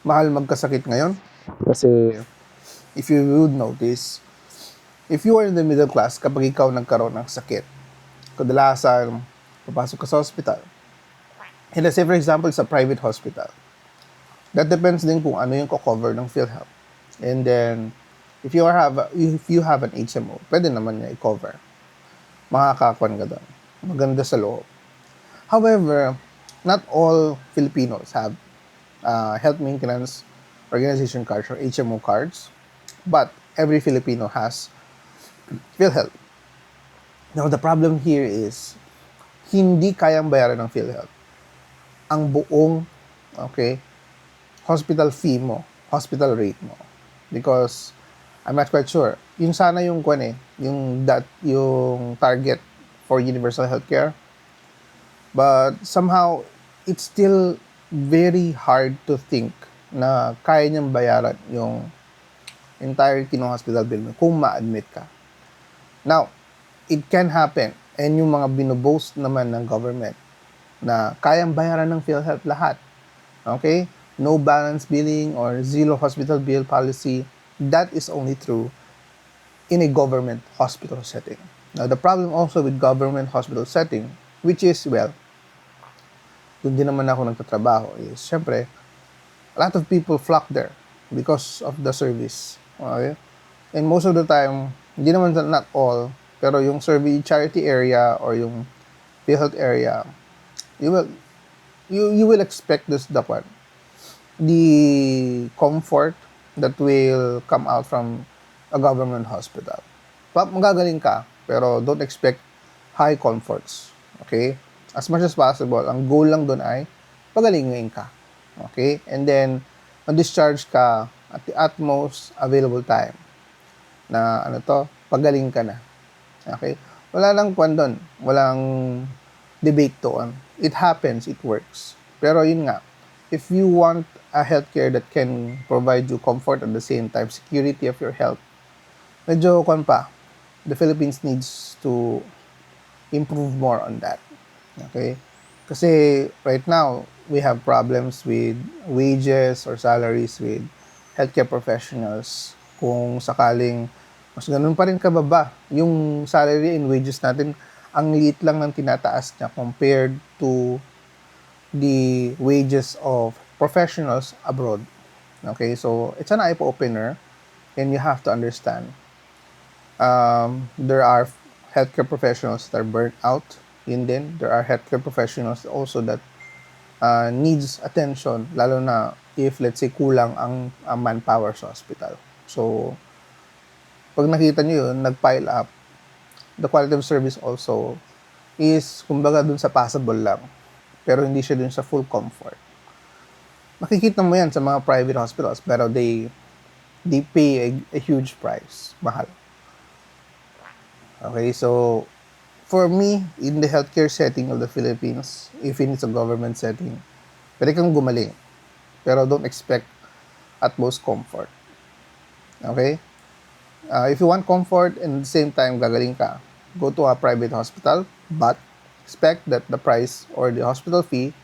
mahal magkasakit ngayon. Kasi, if you would notice, if you are in the middle class, kapag ikaw nagkaroon ng sakit, kadalasan, papasok ka sa hospital. And let's say, for example, sa private hospital. That depends din kung ano yung cover ng PhilHealth. And then, if you have an HMO, pwede naman niya i-cover. Makakakuan ka doon. Maganda sa loob. However, not all Filipinos have health maintenance organization cards or HMO cards, but every Filipino has PhilHealth. Now, the problem here is, hindi kayang bayaran ng PhilHealth ang buong, hospital fee mo, hospital rate mo. Because, I'm not quite sure. Yun sana yung yung target for universal healthcare. But somehow, it's still very hard to think na kaya niyang bayaran yung entirety ng hospital bill mo kung ma-admit ka. Now, it can happen. And yung mga binoboast naman ng government na kayang bayaran ng PhilHealth lahat. Okay? No balance billing or zero hospital bill policy, that is only true in a government hospital setting. Now, the problem also with government hospital setting, which is, doon din naman ako nagtatrabaho, is, syempre, a lot of people flock there because of the service. Okay? And most of the time, hindi naman not all, pero yung charity area or yung PhilHealth area, you will expect the comfort that will come out from a government hospital. Magagaling ka, pero don't expect high comforts. Okay? As much as possible, ang goal lang doon ay pagalingin ka. Okay? And then, ma-discharge ka at the utmost available time na pagaling ka na. Okay? Wala lang doon. Walang debate doon. It happens, it works. Pero yun nga, if you want a healthcare that can provide you comfort at the same time, security of your health, medyo the Philippines needs to improve more on that. Okay? Kasi right now, we have problems with wages or salaries with healthcare professionals. Kung sakaling mas ganun pa rin kababa, yung salary and wages natin, ang liit lang ng tinataas niya compared to the wages of professionals abroad. Okay, so it's an eye-opener, and you have to understand. There are healthcare professionals that are burnt out. Yun din, there are healthcare professionals also that needs attention, lalo na if, let's say, kulang ang manpower sa hospital. So, pag nakita nyo yun, nag-pile up, the quality of service also is, kumbaga, dun sa passable lang. Pero hindi siya dun sa full comfort. Makikita mo yan sa mga private hospitals, pero they pay a huge price. Mahal. Okay, so, for me, in the healthcare setting of the Philippines, if it's a government setting, pwede kang gumaling. Pero don't expect utmost comfort. Okay? If you want comfort and at the same time gagaling ka, go to a private hospital, but expect that the price or the hospital fee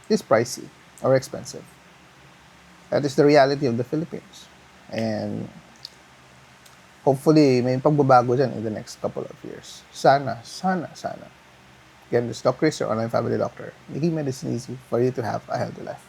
is pricey or expensive. That is the reality of the Philippines. And hopefully, may pagbabago dyan in the next couple of years. Sana. Again, this is Doc Chris, your online family doctor, making medicine easy for you to have a healthy life.